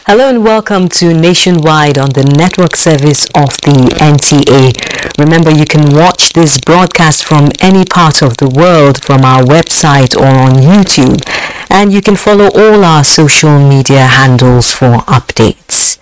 Hello and welcome to Nationwide on the network service of the NTA. Remember, you can watch this broadcast from any part of the world from our website or on YouTube. And you can follow all our social media handles for updates.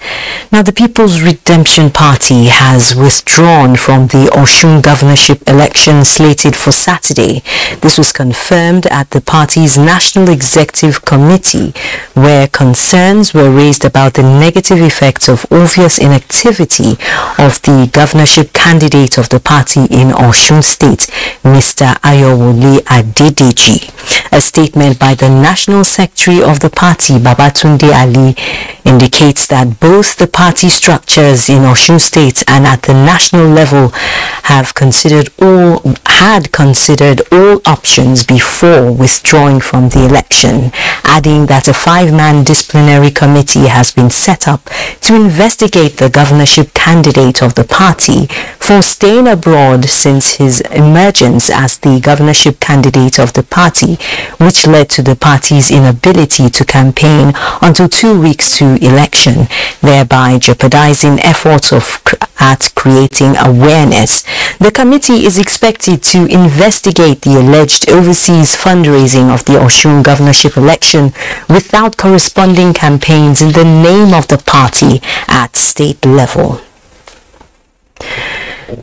Now, the People's Redemption Party has withdrawn from the Osun Governorship election slated for Saturday. This was confirmed at the party's National Executive Committee, where concerns were raised about the negative effects of obvious inactivity of the governorship candidate of the party in Osun State, Mr. Ayowole Adedeji. A statement by the National Secretary of the party, Babatunde Ali, indicates that both the party structures in Osun State and at the national level had considered all options before withdrawing from the election, adding that a 5-man disciplinary committee has been set up to investigate the governorship candidate of the party for staying abroad since his emergence as the governorship candidate of the party, which led to the party's inability to campaign until 2 weeks to election, thereby jeopardizing efforts at creating awareness. The committee is expected to investigate the alleged overseas fundraising of the Osun governorship election without corresponding campaigns in the name of the party at state level.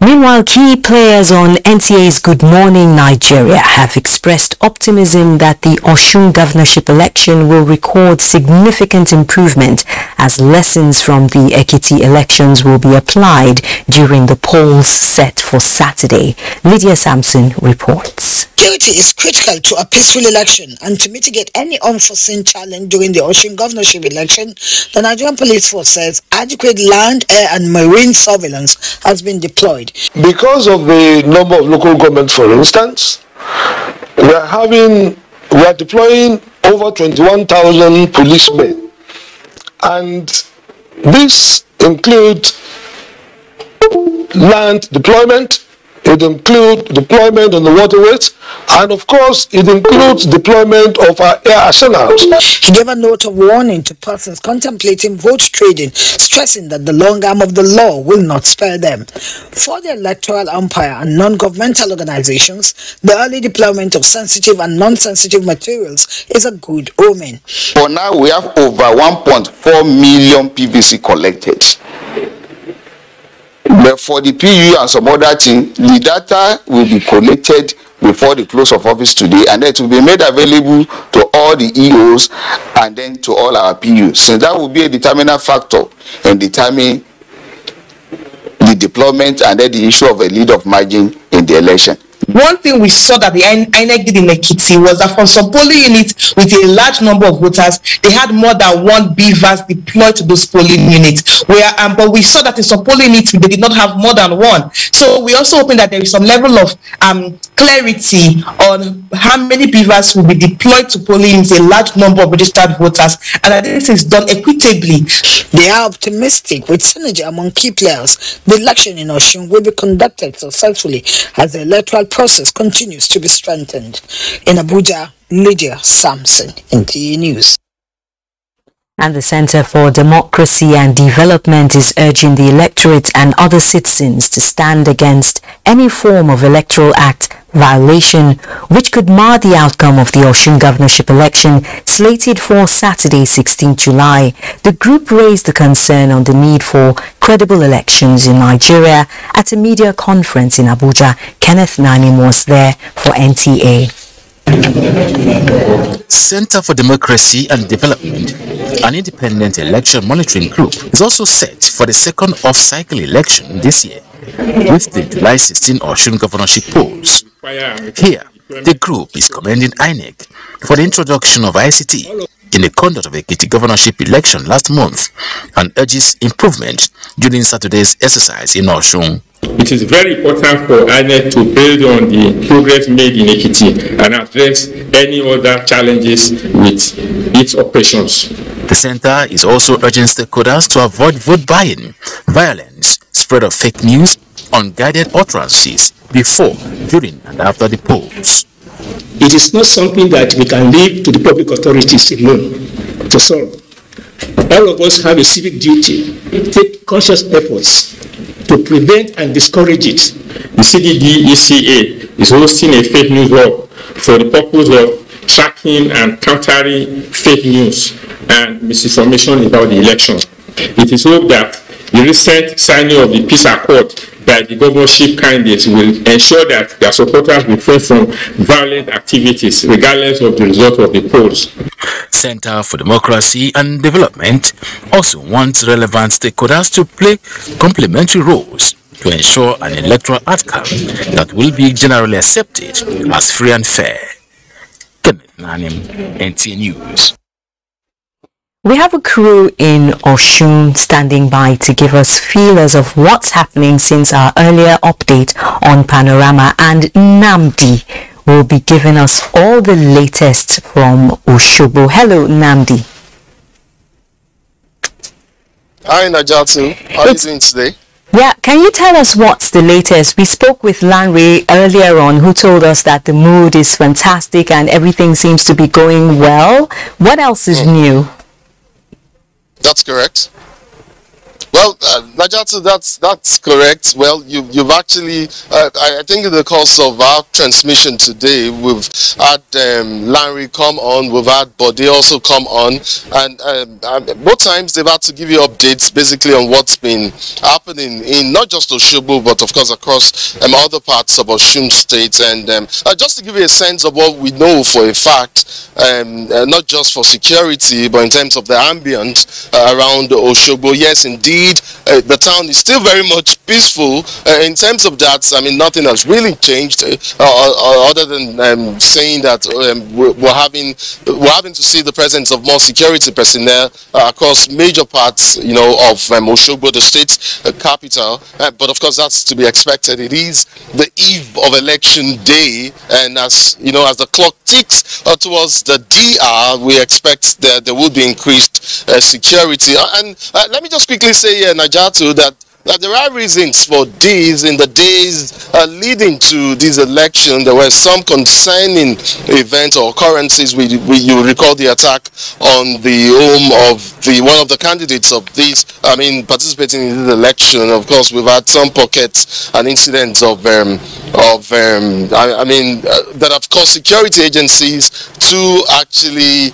Meanwhile, key players on NTA's Good Morning Nigeria have expressed optimism that the Osun governorship election will record significant improvement as lessons from the Ekiti elections will be applied during the polls set for Saturday. Lydia Sampson reports. Security is critical to a peaceful election, and to mitigate any unforeseen challenge during the Osun governorship election, the Nigerian Police Force says adequate land, air and marine surveillance has been deployed. Because of the number of local governments, for instance, we are deploying over 21,000 policemen, and this includes land deployment. It includes deployment on the waterways, and of course, it includes deployment of our air arsenals. He gave a note of warning to persons contemplating vote trading, stressing that the long arm of the law will not spare them. For the electoral umpire and non-governmental organizations, the early deployment of sensitive and non-sensitive materials is a good omen. For now, we have over 1.4 million PVC collected. But for the PU and some other things, the data will be collected before the close of office today, and it will be made available to all the EOs and then to all our PUs. So that will be a determining factor in determining the deployment and then the issue of a lead of margin in the election. One thing we saw that the INEC did in Ekiti was that for some polling units with a large number of voters, they had more than one BVAS deployed to those polling units. But we saw that in some polling units, they did not have more than one. So we also hoping that there is some level of clarity on how many BVAS will be deployed to polling units, a large number of registered voters, and that this is done equitably. They are optimistic with synergy among key players. The election in Osun will be conducted successfully as the electoral process continues to be strengthened. In Abuja, Lydia Sampson, NTA News. And the Center for Democracy and Development is urging the electorate and other citizens to stand against any form of Electoral Act violation which could mar the outcome of the Osun governorship election slated for Saturday, 16 July. The group raised the concern on the need for credible elections in Nigeria at a media conference in Abuja. Kenneth Nanim was there for NTA. Center for Democracy and Development, an independent election monitoring group, is also set for the second off-cycle election this year. with the July 16 Osun governorship polls. Here, the group is commending INEC for the introduction of ICT in the conduct of Ekiti governorship election last month and urges improvement during Saturday's exercise in Osun. It is very important for INEC to build on the progress made in Ekiti and address any other challenges with its operations. The center is also urging stakeholders to avoid vote buying, violence, spread of fake news, unguided utterances before, during and after the polls. It is not something that we can leave to the public authorities alone to solve. All of us have a civic duty to take conscious efforts to prevent and discourage it. The CDD-ECA is hosting a fake news walk for the purpose of tracking and countering fake news and misinformation about the election. It is hoped that the recent signing of the peace accord by the governorship candidates will ensure that their supporters refrain from violent activities regardless of the result of the polls. Center for Democracy and Development also wants relevant stakeholders to play complementary roles to ensure an electoral outcome that will be generally accepted as free and fair. Kenneth Nanim, NTA News. We have a crew in Osun standing by to give us feelers of what's happening since our earlier update on Panorama, and Namdi will be giving us all the latest from Osogbo. Hello, Namdi. Hi, Najatu. How are you doing today? Yeah, can you tell us what's the latest? We spoke with Lanre earlier on, who told us that the mood is fantastic and everything seems to be going well. What else is new? That's correct. Well, Najatu, that's correct. Well, you've actually, I think in the course of our transmission today, we've had Larry come on, we've had Bode also come on, and both times they've had to give you updates basically on what's been happening in not just Osogbo, but of course across other parts of Osun State. And just to give you a sense of what we know for a fact, not just for security, but in terms of the ambient around Osogbo, yes, indeed, the town is still very much peaceful. In terms of that, I mean, nothing has really changed other than saying that we're having to see the presence of more security personnel across major parts, of Osogbo, the state's capital. But of course, that's to be expected. It is the eve of election day, and as the clock ticks towards the DR, we expect that there will be increased security. And let me just quickly say here, Najatu, that there are reasons for this. In the days leading to this election, there were some concerning events or occurrences. You recall the attack on the home of one of the candidates of this, participating in this election. Of course, we've had some pockets and incidents that have caused security agencies to actually,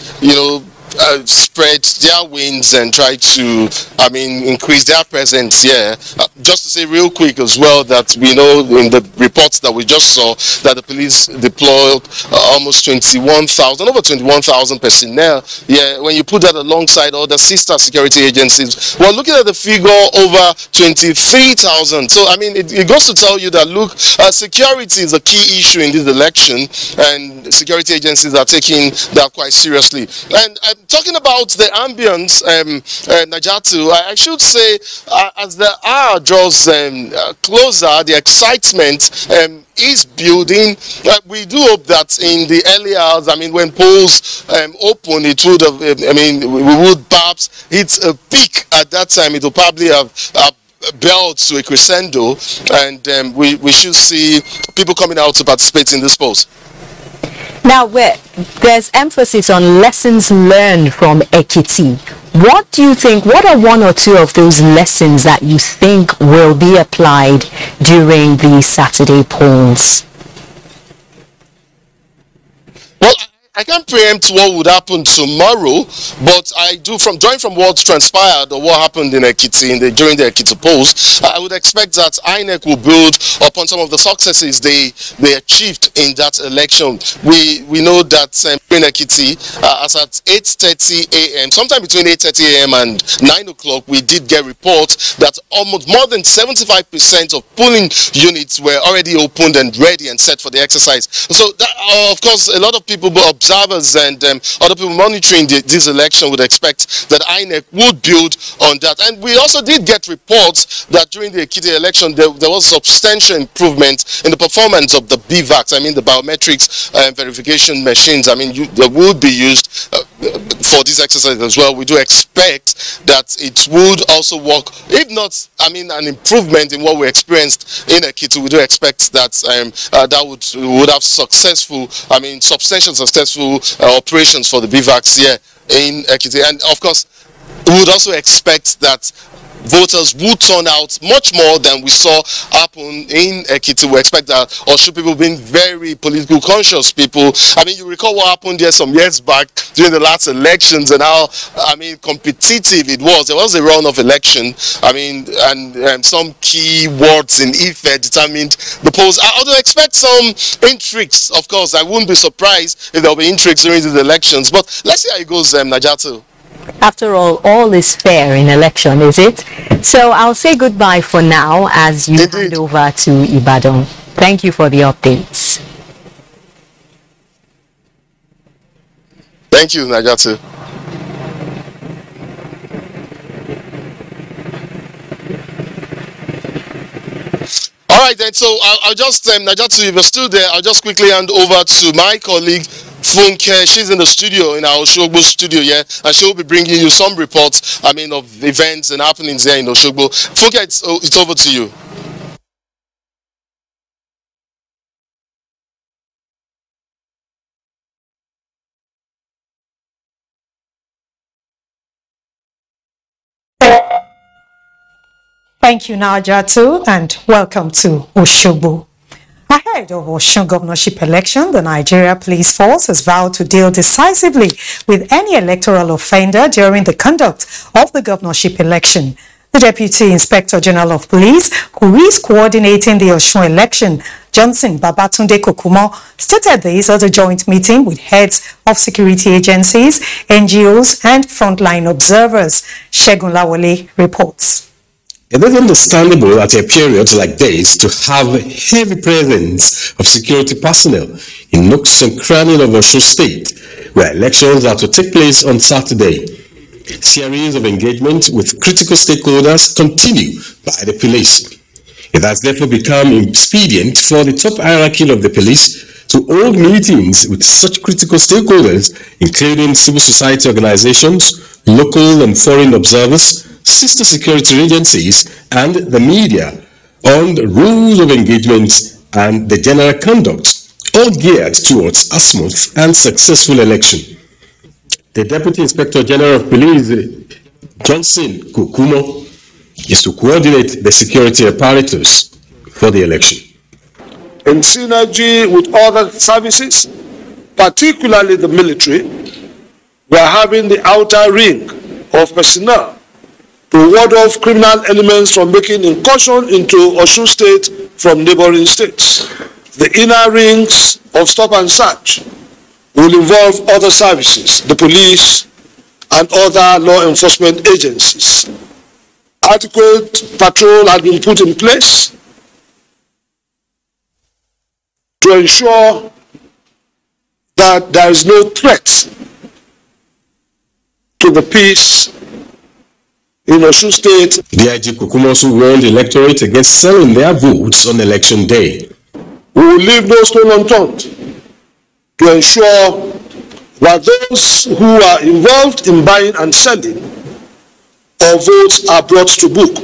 spread their wings and try to, increase their presence here. Just to say real quick as well that we know in the reports that we just saw that the police deployed almost over 21,000 personnel. Yeah, when you put that alongside all the sister security agencies, we're looking at the figure over 23,000. So, it goes to tell you that, look, security is a key issue in this election, and security agencies are taking that quite seriously. And talking about the ambience, Najatu, I should say, as the hour draws closer, the excitement is building. We do hope that in the early hours, when polls open, it would have, we would perhaps hit a peak at that time. It will probably have built to a crescendo, and we should see people coming out to participate in this polls. Now, there's emphasis on lessons learned from Ekiti. What do you think, what are one or two of those lessons that you think will be applied during the Saturday polls? Well, I can't preempt what would happen tomorrow, but I do, from drawing from what transpired or what happened in Ekiti during the Ekiti polls, I would expect that INEC will build upon some of the successes they achieved in that election. We know that in Ekiti, as at 8:30 a.m., sometime between 8:30 a.m. and 9 o'clock, we did get reports that almost more than 75% of polling units were already opened and ready and set for the exercise. So that, of course, a lot of people, observers and other people monitoring this election would expect that INEC would build on that. And we also did get reports that during the Ekiti election there was substantial improvement in the performance of the BVACs, I mean the biometrics verification machines. I mean they would be used for this exercise as well. We do expect that it would also work, if not, I mean, an improvement in what we experienced in Ekiti. We do expect that that would have successful, I mean, substantial successful operations for the BVACs here in Ekiti. And of course, we would also expect that voters would turn out much more than we saw happen in Ekiti. We expect that Osun people being very political conscious people. I mean, you recall what happened there some years back during the last elections and how, I mean, competitive it was. There was a runoff election, I mean, and some key words in Ife determined the polls. I would expect some intrigues, of course. I wouldn't be surprised if there will be intrigues during these elections. But let's see how it goes, Najatu. After all is fair in election, is it? So I'll say goodbye for now as you hand over to Ibadan. Thank you for the updates. Thank you, Najatu. All right, then. So I'll just, Najatu, if you're still there, I'll just quickly hand over to my colleague, Funke. She's in the studio, in our Oshogbo studio here, and she'll be bringing you some reports, I mean, of events and happenings there in Oshogbo. Funke, it's over to you. Thank you, Najatu, and welcome to Oshogbo. Ahead of Osun governorship election, the Nigeria Police Force has vowed to deal decisively with any electoral offender during the conduct of the governorship election. The Deputy Inspector General of Police, who is coordinating the Osun election, Johnson Babatunde Kokumo, stated this at a joint meeting with heads of security agencies, NGOs, and frontline observers. Segun Lawole reports. It is understandable at a period like this to have a heavy presence of security personnel in nooks and crannies of Osun State, where elections are to take place on Saturday. Series of engagement with critical stakeholders continue by the police. It has therefore become expedient for the top hierarchy of the police to hold meetings with such critical stakeholders, including civil society organizations, local and foreign observers, sister security agencies, and the media on the rules of engagement and the general conduct, all geared towards a smooth and successful election. The Deputy Inspector General of Police, Johnson Kokumo, is to coordinate the security apparatus for the election. In synergy with other services, particularly the military, we are having the outer ring of personnel to ward off criminal elements from making incursion into Osun State from neighboring states. The inner rings of stop and search will involve other services, the police and other law enforcement agencies. Adequate patrol has been put in place to ensure that there is no threat to the peace in Osun State. DIG Kokumo also warned the electorate against selling their votes on election day. We will leave no stone unturned to ensure that those who are involved in buying and selling of votes are brought to book.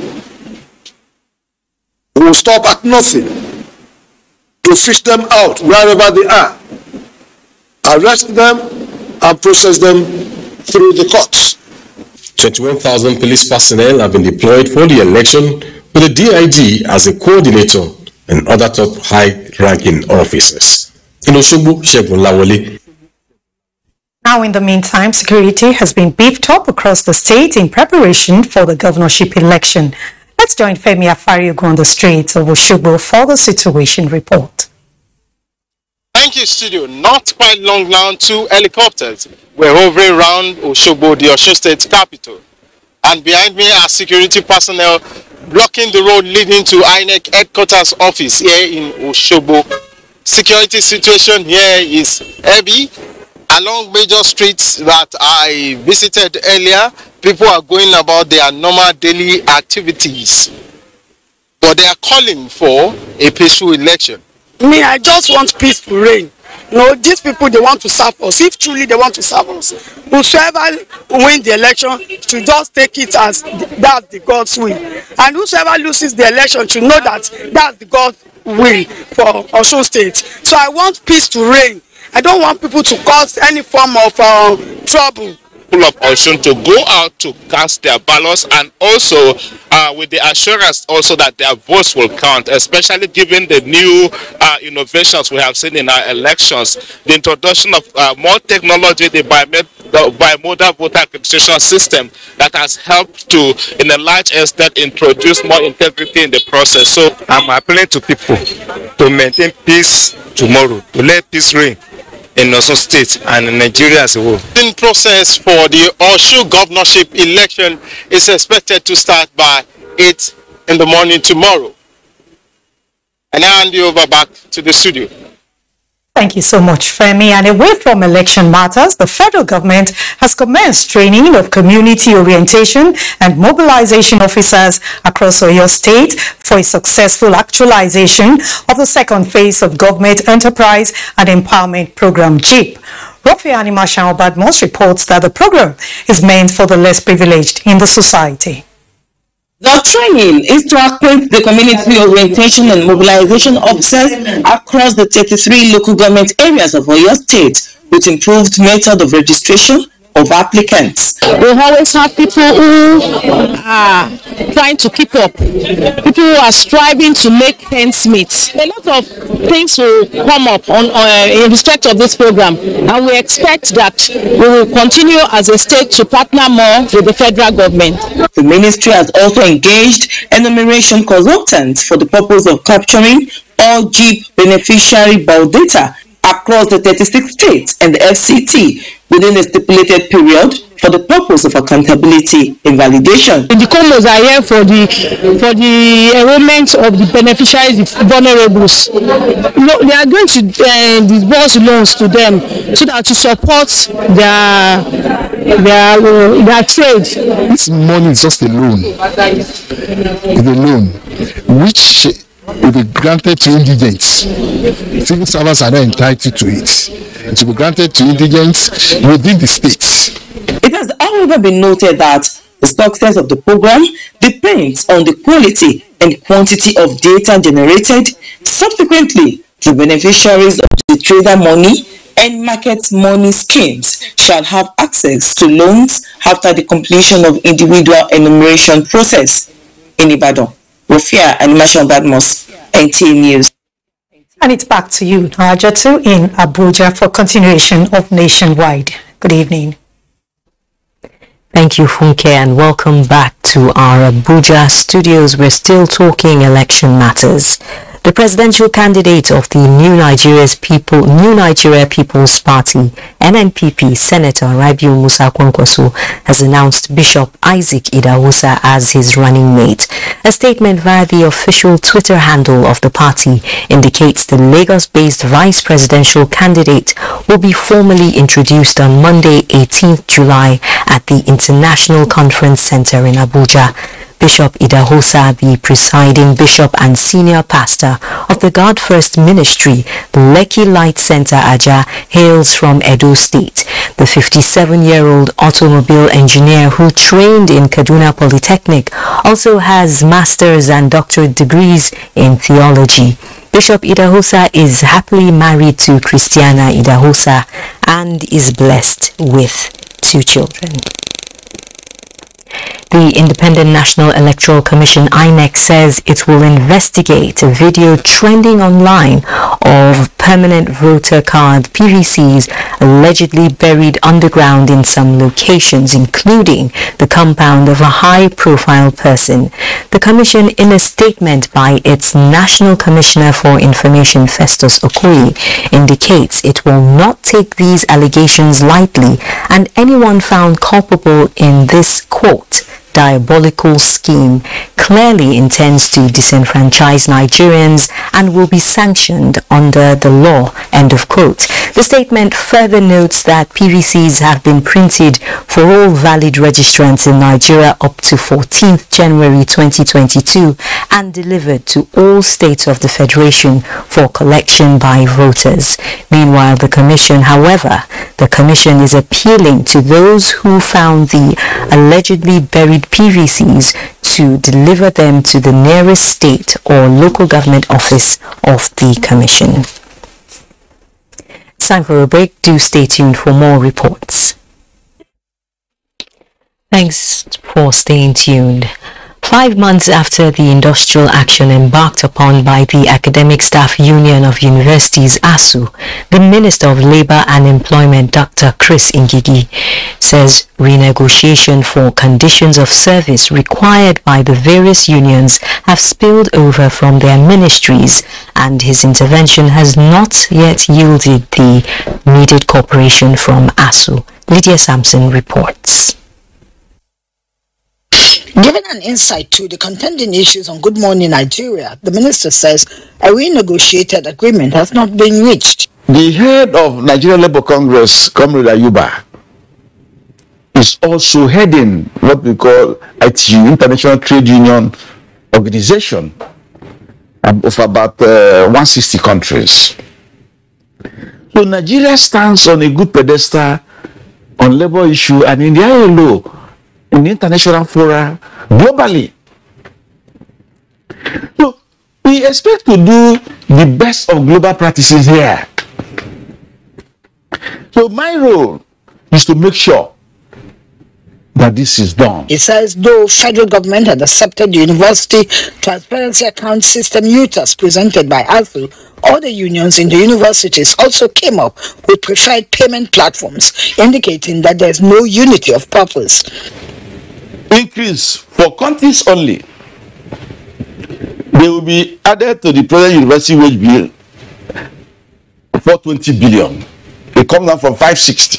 We will stop at nothing to fish them out wherever they are, arrest them and process them through the courts. 21,000 police personnel have been deployed for the election, with the DIG as a coordinator and other top high-ranking officers. In Oshogbo, Segun Lawole. Now, in the meantime, security has been beefed up across the state in preparation for the governorship election. Let's join Femi Afariugu on the streets of Osogbo for the situation report. Thank you, studio. Not quite long now, 2 helicopters were hovering around Osogbo, the Osun State capital. And behind me are security personnel blocking the road leading to INEC headquarters office here in Osogbo. Security situation here is heavy. Along major streets that I visited earlier, people are going about their normal daily activities. But they are calling for a peaceful election. Me, I just want peace to reign. No, these people, they want to serve us. If truly they want to serve us, whosoever win the election should just take it as that's the God's will. And whosoever loses the election should know that that's the God's will for Osun State. So I want peace to reign. I don't want people to cause any form of trouble. People of Osun to go out to cast their ballots, and also with the assurance also that their votes will count, especially given the new innovations we have seen in our elections, the introduction of more technology, the bimodal voter accreditation system that has helped to, in a large extent, introduce more integrity in the process. So I'm appealing to people to maintain peace tomorrow, to let peace reign in Osun State and in Nigeria as a whole. The process for the Osun governorship election is expected to start by 8 in the morning tomorrow. And I hand you over back to the studio. Thank you so much, Femi. And away from election matters, the federal government has commenced training of community orientation and mobilization officers across Oyo State for a successful actualization of the second phase of Government Enterprise and Empowerment Program, GEEP. Rofiani Mashan Badmos reports that the program is meant for the less privileged in the society. The training is to equip the community orientation and mobilization officers across the 33 local government areas of Oyo State with improved method of registration of applicants. We always have people who are trying to keep up, people who are striving to make ends meet. A lot of things will come up in respect of this program, and we expect that we will continue as a state to partner more with the federal government. The ministry has also engaged enumeration consultants for the purpose of capturing all GEEP beneficiary biodata across the 36 states and the FCT within a stipulated period for the purpose of accountability and validation. The commons are here for the enrollment of the beneficiaries, the vulnerables. They are going to disburse loans to them so that to support their trade. This money is just a loan. It's a loan which will be granted to indigents. Civil servants are not entitled to it. It will be granted to indigents within the states. It has, however, been noted that the success of the program depends on the quality and quantity of data generated. Subsequently, the beneficiaries of the trader money and market money schemes shall have access to loans after the completion of individual enumeration process. In Ibadan, Rofia and Mashan Badmos, NTA News. And it's back to you, Najatu, in Abuja for continuation of Nationwide. Good evening. Thank you, Funke, and welcome back to our Abuja studios. We're still talking election matters. The presidential candidate of the New Nigeria People's Party, NNPP, Senator Rabiu Musa Kwankwaso, has announced Bishop Isaac Idahosa as his running mate. A statement via the official Twitter handle of the party indicates the Lagos-based vice presidential candidate will be formally introduced on Monday, 18th July at the International Conference Center in Abuja. Bishop Idahosa, the presiding bishop and senior pastor of the God First Ministry, the Lekki Light Center Aja, hails from Edo State. The 57-year-old automobile engineer who trained in Kaduna Polytechnic also has master's and doctorate degrees in theology. Bishop Idahosa is happily married to Christiana Idahosa and is blessed with 2 children. The Independent National Electoral Commission, INEC, says it will investigate a video trending online of permanent voter card PVCs allegedly buried underground in some locations, including the compound of a high-profile person. The Commission, in a statement by its National Commissioner for Information, Festus Okoye, indicates it will not take these allegations lightly, and anyone found culpable in this, quote, diabolical scheme clearly intends to disenfranchise Nigerians and will be sanctioned under the law, end of quote. The statement further notes that PVCs have been printed for all valid registrants in Nigeria up to 14th January 2022 and delivered to all states of the Federation for collection by voters. Meanwhile, the Commission is appealing to those who found the allegedly buried PVCs to deliver them to the nearest state or local government office of the Commission. It's time for a break. Do stay tuned for more reports. Thanks for staying tuned. 5 months after the industrial action embarked upon by the Academic Staff Union of Universities, ASU, the Minister of Labour and Employment, Dr. Chris Ngigi, says renegotiation for conditions of service required by the various unions have spilled over from their ministries, and his intervention has not yet yielded the needed cooperation from ASU. Lydia Sampson reports. Given an insight to the contending issues on Good Morning Nigeria, the minister says a renegotiated agreement has not been reached. The head of Nigerian Labour Congress, Comrade Ayuba, is also heading what we call ITU, International Trade Union Organization, of about 160 countries. So Nigeria stands on a good pedestal on labour issue, and in the ILO, in the international fora, globally. So we expect to do the best of global practices here. So my role is to make sure that this is done. He says though federal government had accepted the University Transparency Account System UTAS presented by ASU, other unions in the universities also came up with preferred payment platforms, indicating that there is no unity of purpose. Increase for countries only. They will be added to the present university wage bill 420 billion. It comes down from 560.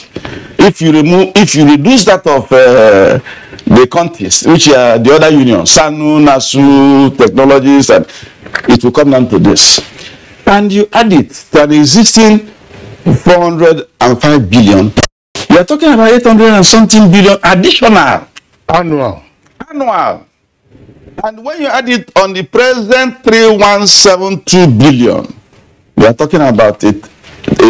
If you reduce that of the countries, which are the other unions, SANU, NASU, technologies, and it will come down to this. And you add it to the existing 405 billion. You are talking about 800 and something billion additional. Annual. And when you add it on the present 3172 billion, we are talking about a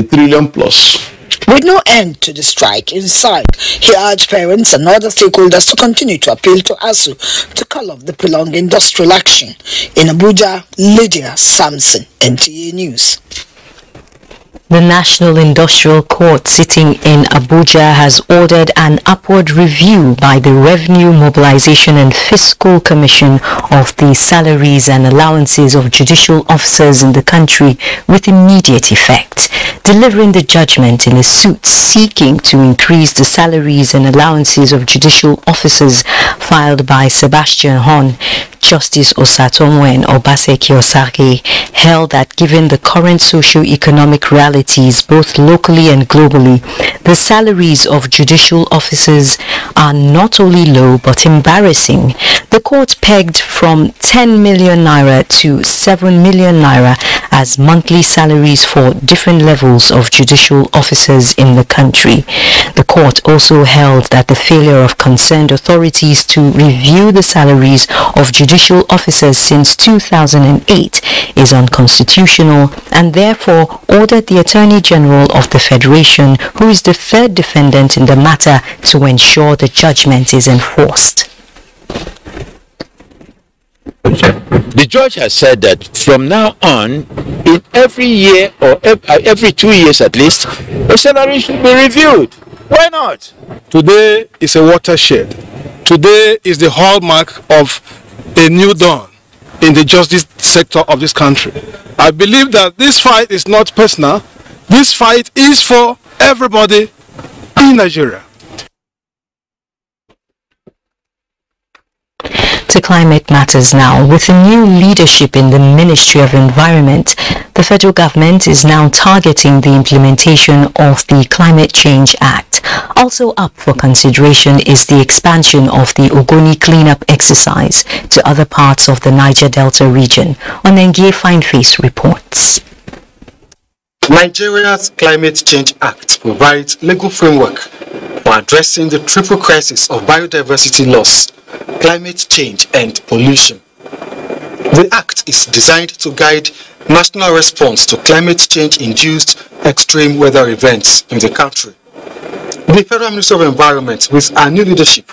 trillion plus. With no end to the strike in sight, he urged parents and other stakeholders to continue to appeal to ASU to call off the prolonged industrial action. In Abuja, Lydia Sampson, NTA News. The National Industrial Court sitting in Abuja has ordered an upward review by the Revenue Mobilization and Fiscal Commission of the salaries and allowances of judicial officers in the country with immediate effect, delivering the judgment in a suit seeking to increase the salaries and allowances of judicial officers filed by Sebastian Hon. Justice Osatomwen Obaseki Osage held that given the current socio-economic realities both locally and globally, the salaries of judicial officers are not only low but embarrassing. The court pegged from 10 million naira to 7 million naira as monthly salaries for different levels of judicial officers in the country. The court also held that the failure of concerned authorities to review the salaries of judicial officers since 2008 is unconstitutional, and therefore ordered the Attorney General of the Federation, who is the third defendant in the matter, to ensure the judgment is enforced. The judge has said that from now on, in every year or every 2 years at least, the salary should be reviewed. Why not? Today is a watershed. Today is the hallmark of a new dawn, in the justice sector of this country. I believe that this fight is not personal. This fight is for everybody in Nigeria. To climate matters now. With a new leadership in the Ministry of Environment, the federal government is now targeting the implementation of the Climate Change Act. Also up for consideration is the expansion of the Ogoni cleanup exercise to other parts of the Niger Delta region. Onengie Fineface reports. Nigeria's Climate Change Act provides legal framework for addressing the triple crisis of biodiversity loss, climate change and pollution. The Act is designed to guide national response to climate change-induced extreme weather events in the country. The Federal Ministry of Environment, with our new leadership,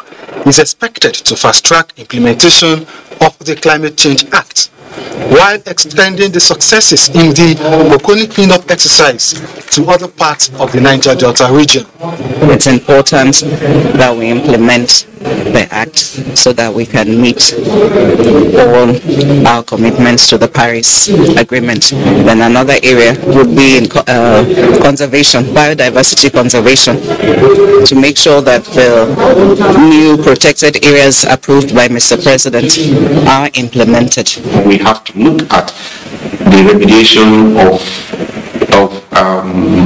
is expected to fast-track implementation of the Climate Change Act, while extending the successes in the Ogoni cleanup exercise to other parts of the Niger Delta region. It's important that we implement the Act so that we can meet all our commitments to the Paris Agreement. Then another area would be in conservation, biodiversity conservation, to make sure that the new protected areas approved by Mr. President are implemented. We have to look at the remediation of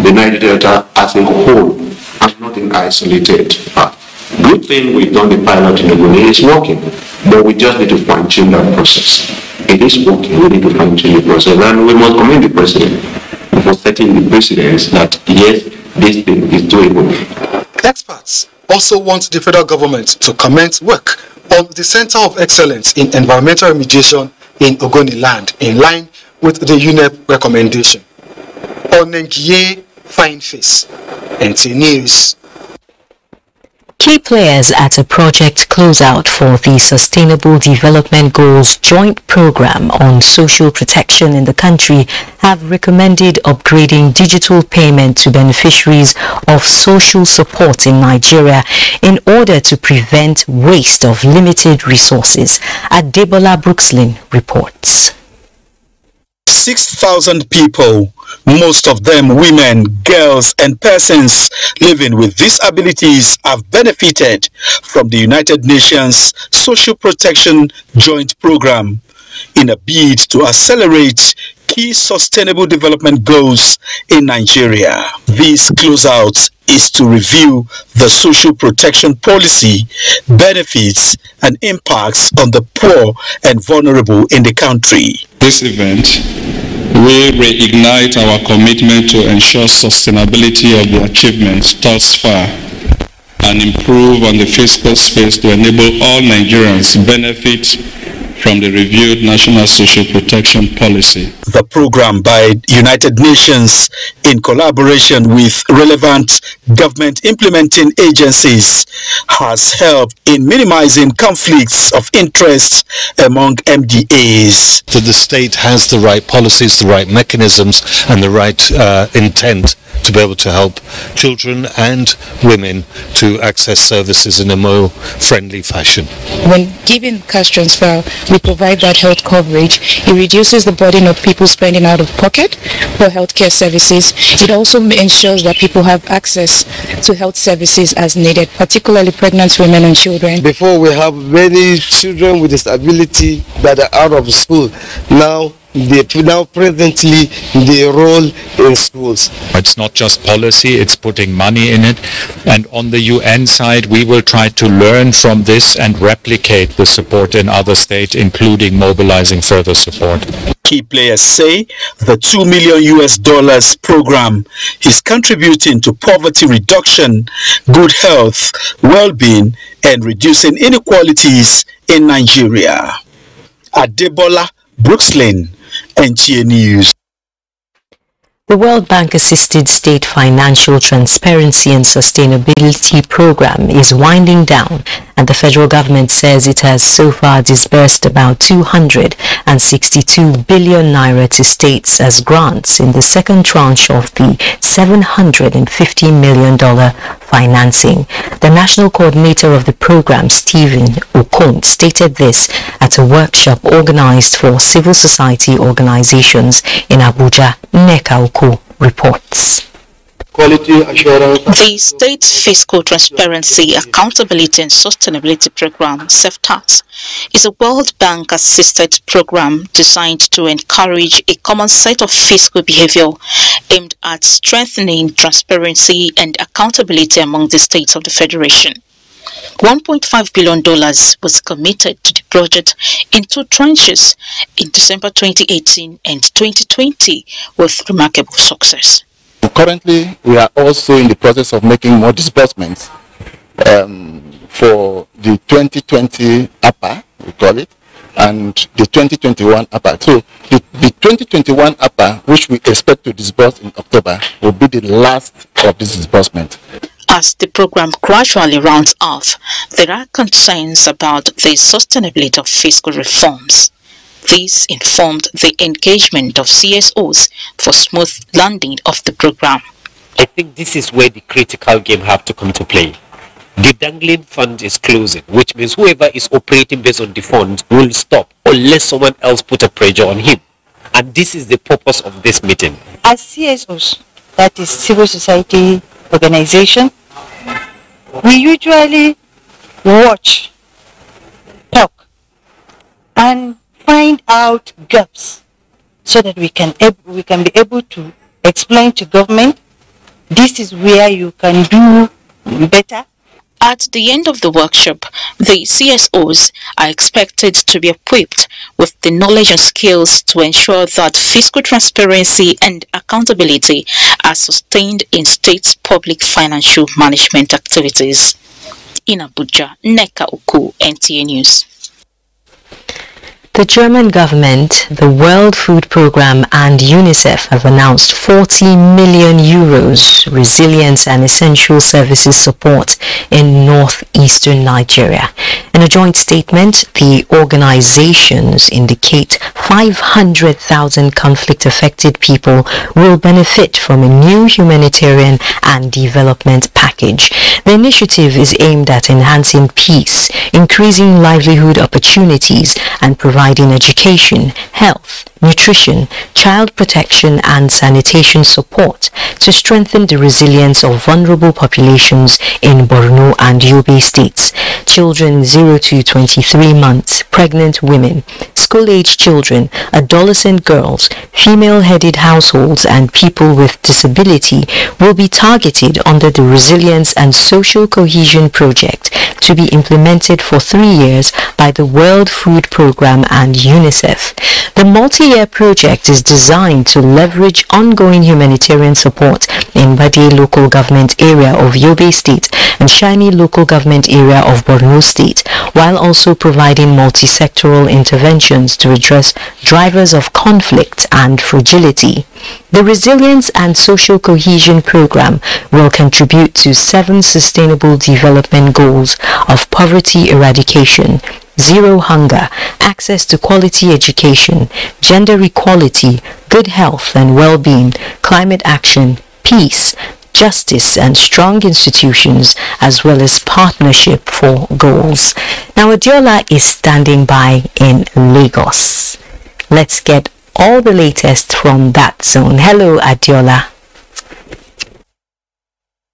the Niger Delta as a whole and not in isolated part. Good thing we've done the pilot in Ogoni, it's working, but we just need to fine-tune that process. It is working, we need to fine-tune the process, and we must commend the President for setting the precedence that yes, this thing is doable. Experts also want the federal government to commence work on the Center of Excellence in Environmental Remediation in Ogoni land, in line with the UNEP recommendation. Onengie Fineface, NTA News. Key players at a project closeout for the Sustainable Development Goals Joint Program on Social Protection in the country have recommended upgrading digital payment to beneficiaries of social support in Nigeria in order to prevent waste of limited resources. Adebola Brookslin reports. 6,000 people, most of them women, girls and persons living with disabilities, have benefited from the United Nations Social Protection Joint Program in a bid to accelerate key sustainable development goals in Nigeria. This closeout is to review the social protection policy, benefits and impacts on the poor and vulnerable in the country. This event will reignite our commitment to ensure sustainability of the achievements thus far and improve on the fiscal space to enable all Nigerians benefit from the reviewed National Social Protection Policy. The program by United Nations in collaboration with relevant government implementing agencies has helped in minimizing conflicts of interest among MDAs. That the state has the right policies, the right mechanisms and the right intent to be able to help children and women to access services in a more friendly fashion. When giving cash transfer, we provide that health coverage. It reduces the burden of people spending out of pocket for healthcare services. It also ensures that people have access to health services as needed, particularly pregnant women and children. Before we have many children with disability that are out of school. Now presently they enroll in schools. It's not just policy, it's putting money in it. And on the UN side, we will try to learn from this and replicate the support in other states, including mobilizing further support. Key players say the $2 million program is contributing to poverty reduction, good health, well-being, and reducing inequalities in Nigeria. Adebola Brookslin, NTA News. The World Bank-assisted State Financial Transparency and Sustainability Program is winding down And the federal government says it has so far disbursed about 262 billion naira to states as grants in the second tranche of the $750 million financing. The national coordinator of the program, Stephen Okon, stated this at a workshop organized for civil society organizations in Abuja. Neka Uku reports. Quality assurance. The State Fiscal Transparency, Accountability and Sustainability Program, CEFTAS, is a World Bank-assisted program designed to encourage a common set of fiscal behavior aimed at strengthening transparency and accountability among the states of the Federation. $1.5 billion was committed to the project in 2 tranches in December 2018 and 2020 with remarkable success. Currently, we are also in the process of making more disbursements for the 2020 APA, we call it, and the 2021 APA. So the 2021 APA, which we expect to disburse in October, will be the last of this disbursement. As the program gradually rounds off, there are concerns about the sustainability of fiscal reforms. This informed the engagement of CSOs for smooth landing of the program. I think this is where the critical game have to come to play. The dangling fund is closing, which means whoever is operating based on the fund will stop unless someone else put a pressure on him. And this is the purpose of this meeting. As CSOs, that is civil society organization, we usually watch, talk, and find out gaps so that we can be able to explain to government, this is where you can do better. At the end of the workshop, the CSOs are expected to be equipped with the knowledge and skills to ensure that fiscal transparency and accountability are sustained in states' public financial management activities. In Abuja, Neka Uku, NTA News. The German government, the World Food Programme and UNICEF have announced 40 million euros resilience and essential services support in northeastern Nigeria. In a joint statement, the organizations indicate 500,000 conflict-affected people will benefit from a new humanitarian and development package. The initiative is aimed at enhancing peace, increasing livelihood opportunities, and providing education, health, nutrition, child protection and sanitation support to strengthen the resilience of vulnerable populations in Borno and Yobe states. Children 0 to 23 months, pregnant women, school-age children, adolescent girls, female-headed households and people with disability will be targeted under the Resilience and Social Cohesion Project to be implemented for 3 years by the World Food Programme and UNICEF. The multi-year project is designed to leverage ongoing humanitarian support in Bade local government area of Yobe State and Shani local government area of Borno State, while also providing multi-sectoral interventions to address drivers of conflict and fragility. The Resilience and Social Cohesion Program will contribute to 7 sustainable development goals of poverty eradication, zero hunger, access to quality education, gender equality, good health and well-being, climate action, peace, justice and strong institutions, as well as partnership for goals. Now, Adiola is standing by in Lagos. Let's get all the latest from that zone. Hello, Adiola.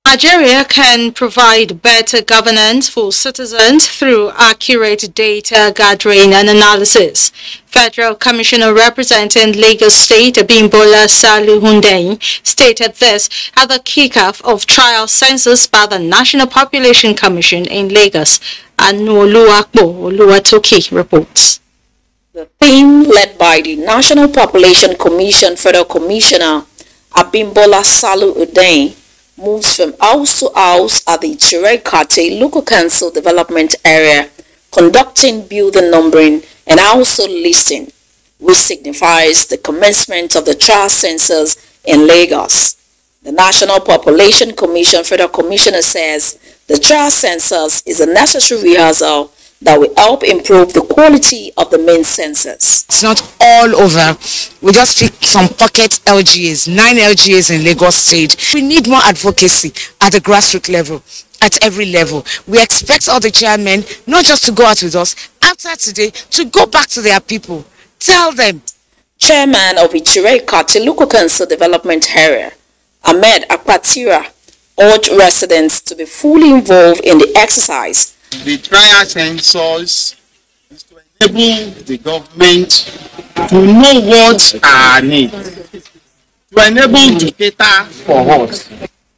Nigeria can provide better governance for citizens through accurate data gathering and analysis. Federal Commissioner representing Lagos State, Abimbola Salu Hundeyin, stated this at the kickoff of trial census by the National Population Commission in Lagos. Anuoluwakbo Oluwatoki reports. The team led by the National Population Commission Federal Commissioner Abimbola Salu Hundeyin moves from house to house at the Chirekate Local Council Development Area, conducting building numbering and household listing, which signifies the commencement of the trial census in Lagos. The National Population Commission Federal Commissioner says The trial census is a necessary rehearsal that will help improve the quality of the main census. It's not all over. We just pick some pocket LGAs, 9 LGAs in Lagos State. We need more advocacy at the grassroots level, at every level. We expect all the chairmen not just to go out with us, after today, to go back to their people. Tell them. Chairman of Ikire-Ikati Local Council Development Area, Ahmed Akpatira, urged residents to be fully involved in the exercise. The trial census is to enable the government to know what our needs, to enable to cater for us.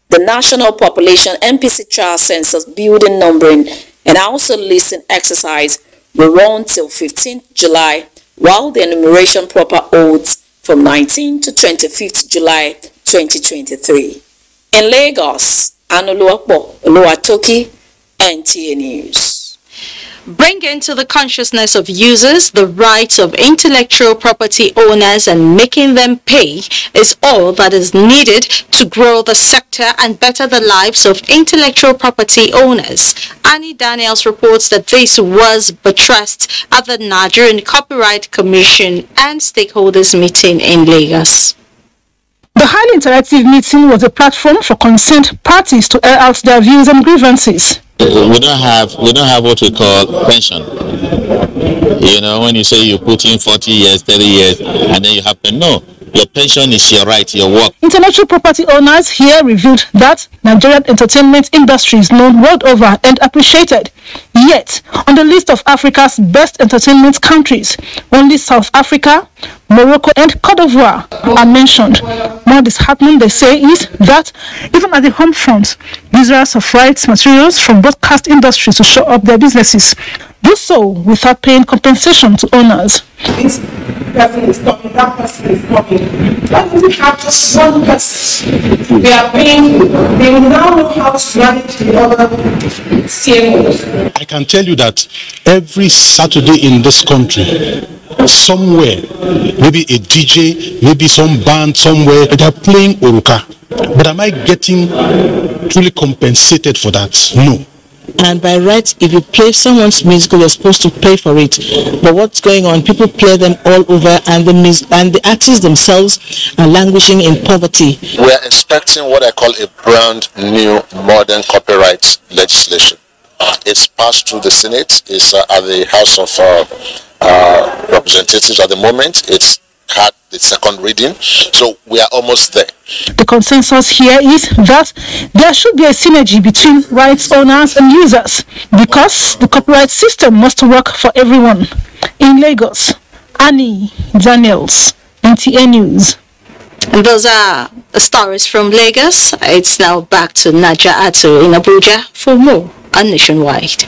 The National Population NPC Trial Census Building Numbering and also Listing exercise will run till 15th July, while the enumeration proper holds from 19th to 25th July 2023. In Lagos, Anuluakbo Oluwatoki, NTA News. Bringing to the consciousness of users the rights of intellectual property owners and making them pay is all that is needed to grow the sector and better the lives of intellectual property owners. Annie Daniels reports that this was buttressed at the Nigerian Copyright Commission and stakeholders meeting in Lagos. The highly interactive meeting was a platform for concerned parties to air out their views and grievances. We don't have what we call pension. You know, when you say you put in 40 years, 30 years, and then you have to know your pension is your right, your work. Intellectual property owners here revealed that Nigerian entertainment industry is known world over and appreciated. Yet, on the list of Africa's best entertainment countries, only South Africa, Morocco and Cote d'Ivoire are mentioned. More disheartening, they say, is that even at the home front, users of rights materials from broadcast industries to show up their businesses do so without paying compensation to owners. This person is coming, that person is coming. Why do we have just one person? They are paying, they will now know how to manage the other CMOs. I can tell you that every Saturday in this country, somewhere, maybe a DJ, maybe some band somewhere, they are playing Oruka. But am I getting truly compensated for that? No. And by right, if you play someone's music, you're supposed to pay for it. But what's going on? People play them all over, and the artists themselves are languishing in poverty. We are expecting what I call a brand new modern copyright legislation. It's passed through the Senate. It's at the House of Representatives at the moment. It's had the second reading, so we are almost there. The consensus here is that there should be a synergy between rights owners and users because the copyright system must work for everyone. In Lagos, Annie Daniels, NTA News. And those are the stories from Lagos. It's now back to Naja Atu in Abuja for more on Nationwide.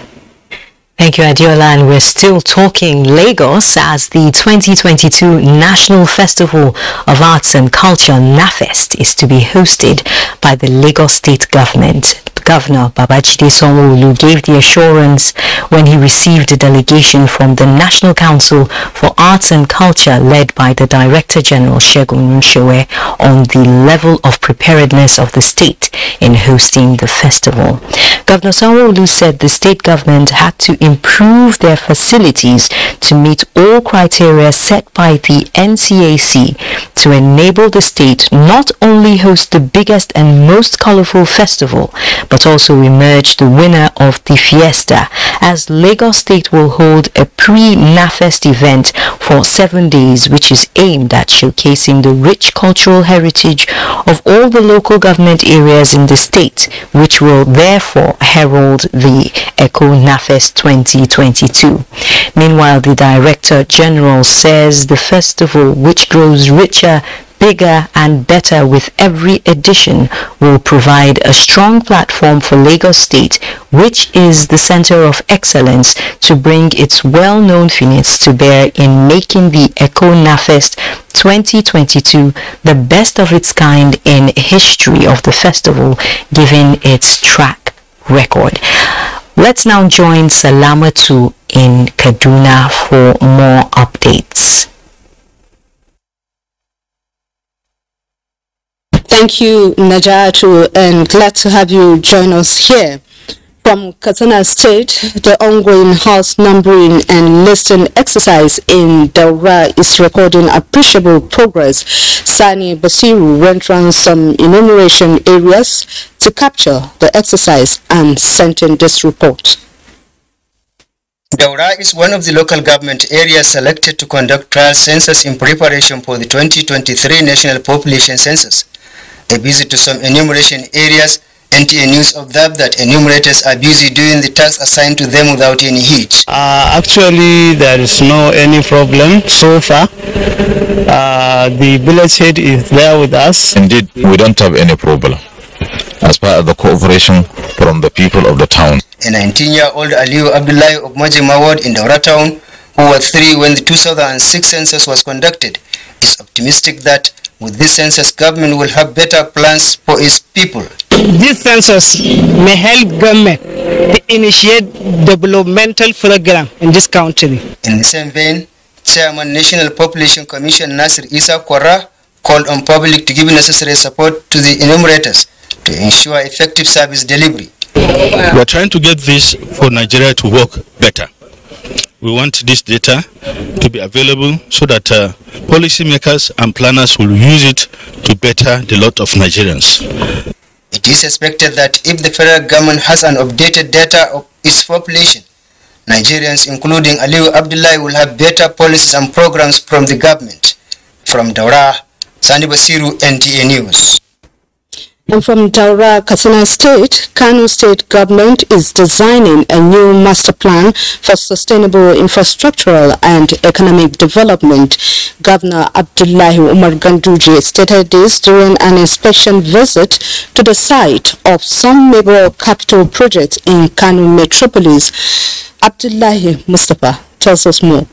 Thank you, Adiola, and we're still talking Lagos as the 2022 National Festival of Arts and Culture, NAFEST, is to be hosted by the Lagos State Government. Governor Babajide Sanwo-Olu gave the assurance when he received a delegation from the National Council for Arts and Culture led by the Director General Segun Nshowe on the level of preparedness of the state in hosting the festival. Governor Sanwo-Olu said the state government had to improve their facilities to meet all criteria set by the NCAC to enable the state not only host the biggest and most colorful festival, but also emerge the winner of the fiesta, as Lagos State will hold a pre-NAFEST event for 7 days, which is aimed at showcasing the rich cultural heritage of all the local government areas in the state, which will therefore herald the Eco NAFEST 2022. Meanwhile, the Director General says the festival, which grows richer, bigger and better with every edition, will provide a strong platform for Lagos State, which is the center of excellence, to bring its well-known finesse to bear in making the Eco NAFEST 2022 the best of its kind in history of the festival, given its track record. Let's now join Salamatu in Kaduna for more updates. Thank you, Najatu, and glad to have you join us here. From Katsina State, the ongoing house numbering and listing exercise in Daura is recording appreciable progress. Sani Basiru went around some enumeration areas to capture the exercise and sent in this report. Daura is one of the local government areas selected to conduct trial census in preparation for the 2023 National Population Census. A visit to some enumeration areas, NTA News observed that enumerators are busy doing the tasks assigned to them without any hitch. Actually, there is no any problem so far. The village head is there with us. Indeed, we don't have any problem as part of the cooperation from the people of the town. A 19-year-old Aliu Abdullahi of Majima Ward in Daura town, who was 3 when the 2006 census was conducted, is optimistic that with this census, government will have better plans for its people. This census may help government to initiate developmental program in this country. In the same vein, Chairman National Population Commission Nasir Isa Kwara called on public to give necessary support to the enumerators to ensure effective service delivery. We are trying to get this for Nigeria to work better. We want this data to be available so that policymakers and planners will use it to better the lot of Nigerians. It is expected that if the federal government has an updated data of its population, Nigerians, including Aliu Abdullahi, will have better policies and programs from the government. From Daura, Sani Basiru, NTA News. And from Daura, Katsina State, Kano State government is designing a new master plan for sustainable infrastructural and economic development. Governor Abdullahi Umar Ganduje stated this during an inspection visit to the site of some major capital projects in Kano metropolis. Abdullahi Mustafa tells us more.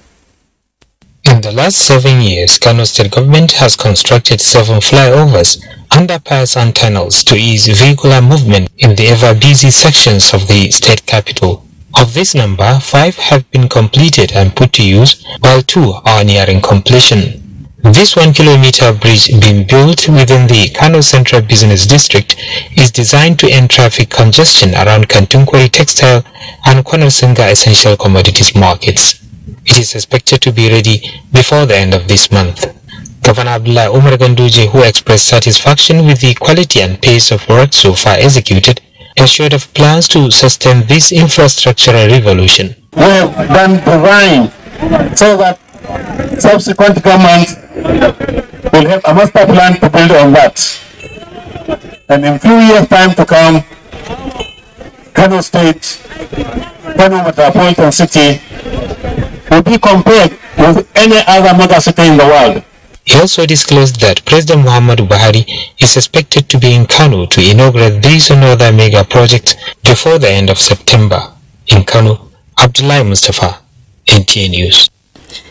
In the last 7 years, Kano State government has constructed 7 flyovers, underpass and tunnels to ease vehicular movement in the ever-busy sections of the state capital. Of this number, 5 have been completed and put to use, while 2 are nearing completion. This 1-kilometer bridge being built within the Kano Central Business District is designed to end traffic congestion around Kantunkwari Textile and Kwanasenga Essential Commodities markets. It is expected to be ready before the end of this month. Governor Abdullahi Umar Ganduje, who expressed satisfaction with the quality and pace of work so far executed, assured of plans to sustain this infrastructural revolution. We have done design so that subsequent governments will have a master plan to build on that. And in few years' time to come, Kano State, Kano Metropolitan City will be compared with any other mega city in the world. He also disclosed that President Muhammadu Buhari is expected to be in Kano to inaugurate these and other mega projects before the end of September. In Kano, Abdullahi Mustafa, NTA News.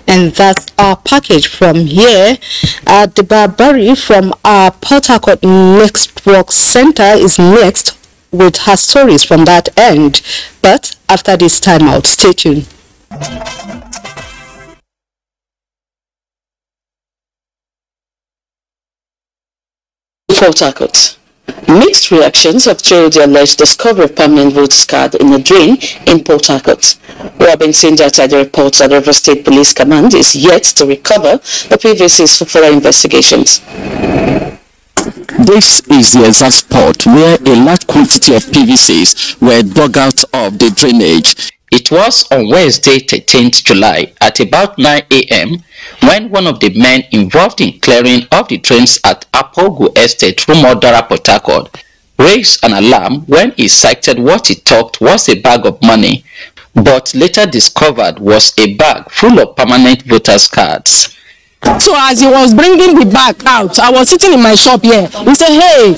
And that's our package from here. The Barbari from our Port Harcourt Network Center is next with her stories from that end. But after this time out, stay tuned. Port Harcourt. Mixed reactions have trailed the alleged discovery of permanent voters card in a drain in Port Harcourt. Robin Sindata reports that the River State Police Command is yet to recover the PVCs for further investigations. This is the exact spot where a large quantity of PVCs were dug out of the drainage. It was on Wednesday, 13th July at about 9 a.m. when one of the men involved in clearing of the drains at Apogu Estate, Rumodara, Port Harcourt, raised an alarm when he cited what he thought was a bag of money, but later discovered was a bag full of permanent voters' cards. So as he was bringing the bag out, I was sitting in my shop here. He said, hey,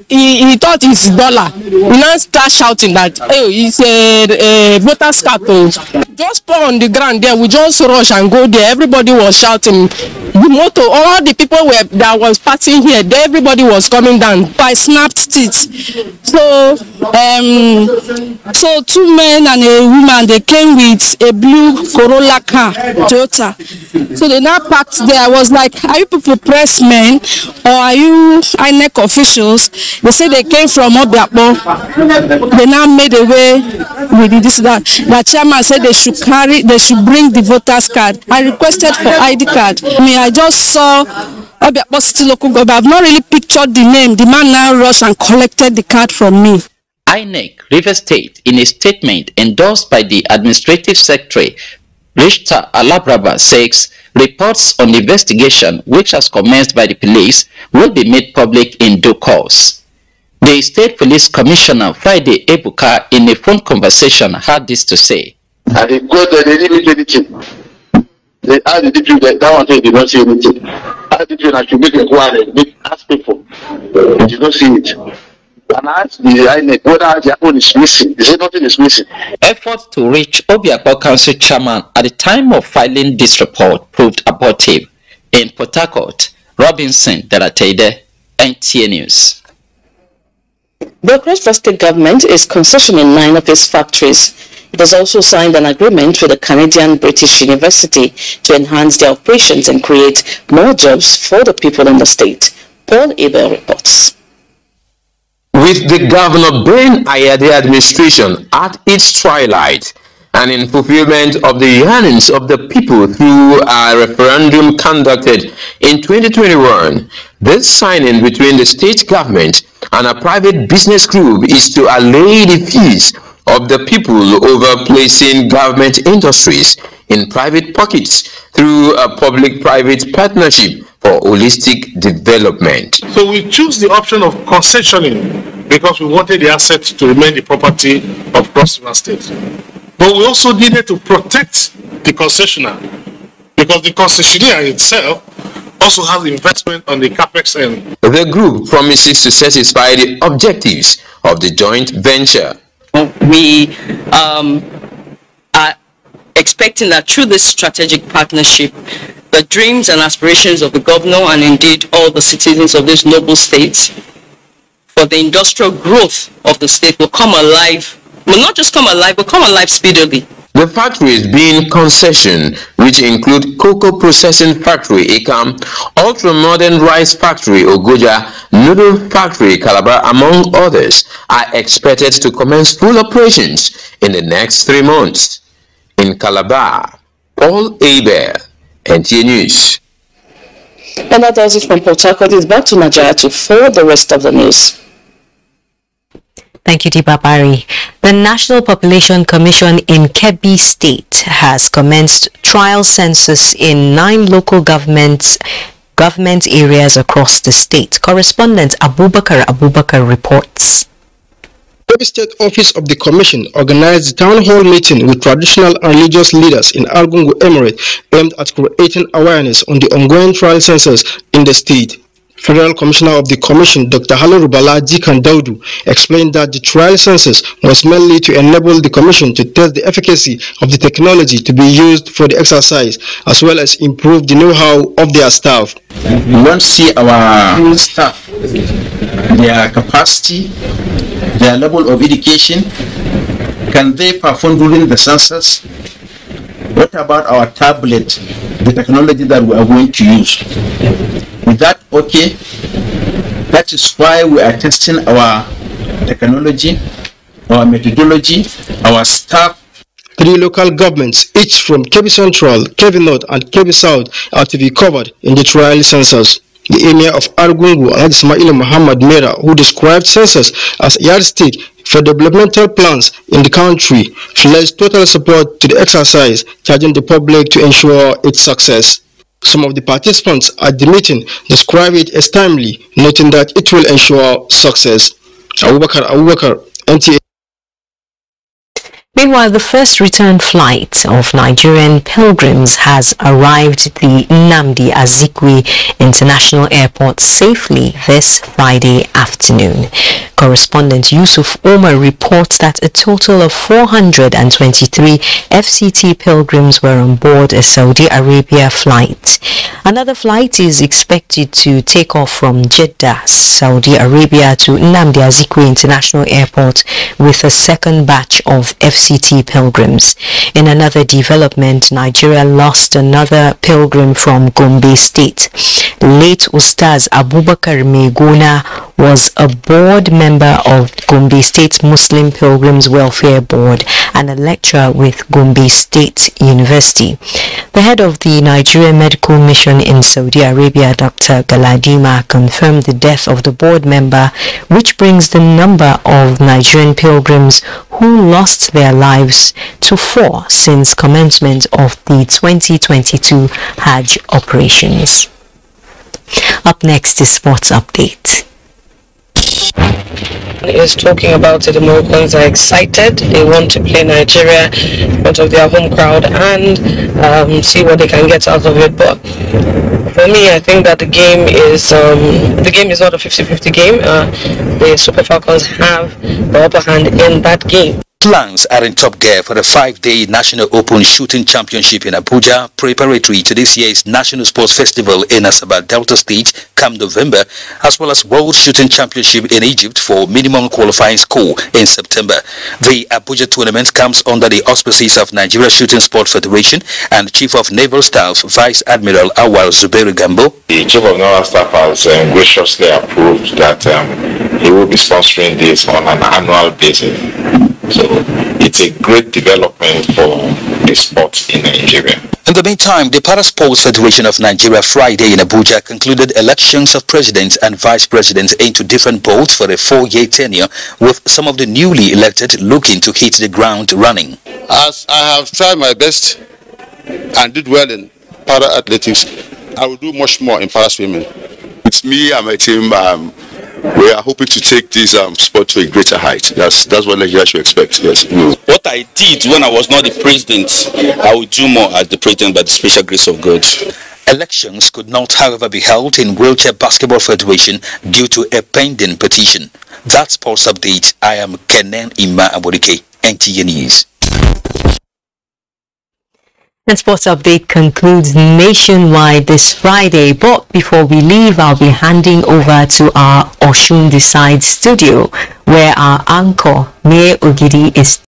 he thought it's $1. We now start shouting that, hey, it's a voter's card. Just pour on the ground there. We just rush and go there. Everybody was shouting. The motor, all the people that was passing here, everybody was coming down. I snapped it. So 2 men and a woman, they came with a blue Corolla car, Toyota. So they now packed there, I was like, are you people press men or are you INEC officials? They said they came from Obiakpo. They now made away with this, that. The chairman said they should bring the voters card. I requested for ID card. I just saw Obiakpo City local government. I've not really pictured the name. The man now rushed and collected the card from me. INEC Rivers State, in a statement endorsed by the Administrative Secretary, Rishta Alabraba, says reports on the investigation, which has commenced by the police, will be made public in due course. The State Police Commissioner, Friday Ebuka, in a phone conversation, had this to say. And they go there, they didn't do anything. They asked the DPU that one day did not see anything. Asked the DPU that should make a quarrel, ask people. They did not see it. And I asked the INEC whether their own is missing. They said nothing is missing. Efforts to reach Obiakpo Council chairman at the time of filing this report proved abortive. In Port Harcourt, Robinson Delatede, NTA News. The Crestford State government is concessioning 9 of its factories. It has also signed an agreement with the Canadian-British University to enhance their operations and create more jobs for the people in the state. Paul Abel reports. With the Governor Ben Ayade administration at its twilight and in fulfillment of the yearnings of the people through a referendum conducted in 2021, this signing between the state government and a private business group is to allay the fears of the people over placing government industries in private pockets through a public-private partnership for holistic development. So we choose the option of concessioning because we wanted the assets to remain the property of Cross River State. But we also needed to protect the concessionaire because the concessionaire itself also has investment on the capex end. The group promises to satisfy the objectives of the joint venture. We are expecting that through this strategic partnership, the dreams and aspirations of the governor and indeed all the citizens of this noble state for the industrial growth of the state will come alive, will not just come alive, but come alive speedily. The factories being concession, which include cocoa processing factory Ekam, ultra-modern rice factory Ogoja, noodle factory Calabar, among others, are expected to commence full operations in the next 3 months. In Calabar, Paul Aber, NTA News. And that does it from Port Harcourt. It's back to Nigeria to forward the rest of the news. Thank you, Deepa Bari. The National Population Commission in Kebbi State has commenced trial census in 9 local government areas across the state. Correspondent Abubakar reports. Kebbi State Office of the Commission organized the town hall meeting with traditional and religious leaders in Argungu Emirate aimed at creating awareness on the ongoing trial census in the state. Federal Commissioner of the Commission, Dr. Halurubala Jikan Daudu, explained that the trial census was mainly to enable the Commission to test the efficacy of the technology to be used for the exercise, as well as improve the know-how of their staff. We want to see our staff, their capacity, their level of education. Can they perform during the census? What about our tablet, the technology that we are going to use? Is that okay? That is why we are testing our technology, our methodology, our staff. 3 local governments, each from Kebbi Central, Kebbi North and Kebbi South, are to be covered in the trial census. The Emir of Argungu, Alhaji Ismail Muhammad Mera, who described census as a yardstick for developmental plans in the country, pledged total support to the exercise, charging the public to ensure its success. Some of the participants at the meeting describe it as timely, noting that it will ensure success. Abubakar, NTA. Meanwhile, the first return flight of Nigerian pilgrims has arrived at the Nnamdi Azikiwe International Airport safely this Friday afternoon. Correspondent Yusuf Omar reports that a total of 423 FCT pilgrims were on board a Saudi Arabia flight. Another flight is expected to take off from Jeddah, Saudi Arabia to Nnamdi Azikiwe International Airport with a second batch of FCT pilgrims. In another development, Nigeria lost another pilgrim from Gombe State. Late Ustaz Abubakar Megona was a board member of Gombe State Muslim Pilgrims Welfare Board and a lecturer with Gombe State University. The head of the Nigerian Medical Mission in Saudi Arabia, Dr. Galadima, confirmed the death of the board member, which brings the number of Nigerian pilgrims who lost their lives to 4 since commencement of the 2022 Hajj operations. Up next is Sports Update. Is talking about it. The Moroccans are excited. They want to play Nigeria in front of their home crowd and see what they can get out of it. But for me, I think that the game is not a 50-50 game. The Super Falcons have the upper hand in that game. Plans are in top gear for the 5-day National Open Shooting Championship in Abuja, preparatory to this year's National Sports Festival in Asaba Delta State come November, as well as World Shooting Championship in Egypt for minimum qualifying score in September. The Abuja tournament comes under the auspices of Nigeria Shooting Sport Federation and Chief of Naval Staff Vice Admiral Awal Zuberi Gambo. The Chief of Naval Staff has graciously approved that he will be sponsoring this on an annual basis. So it's a great development for the sport in Nigeria. In the meantime, the Para Sports Federation of Nigeria Friday in Abuja concluded elections of president and vice president into different boards for a 4-year tenure, with some of the newly elected looking to hit the ground running. As I have tried my best and did well in para athletics, I will do much more in para swimming. It's me and my team. We are hoping to take this sport to a greater height. That's what Nigeria should expect. Yes. What I did when I was not the president, I will do more as the president by the special grace of God. Elections could not, however, be held in Wheelchair Basketball Federation due to a pending petition. That's Sports Update. I am Kenan Ima Aborike, NTA News. And Sports Update concludes nationwide this Friday. But before we leave, I'll be handing over to our Oshun Decide studio, where our anchor, May Ogidi, is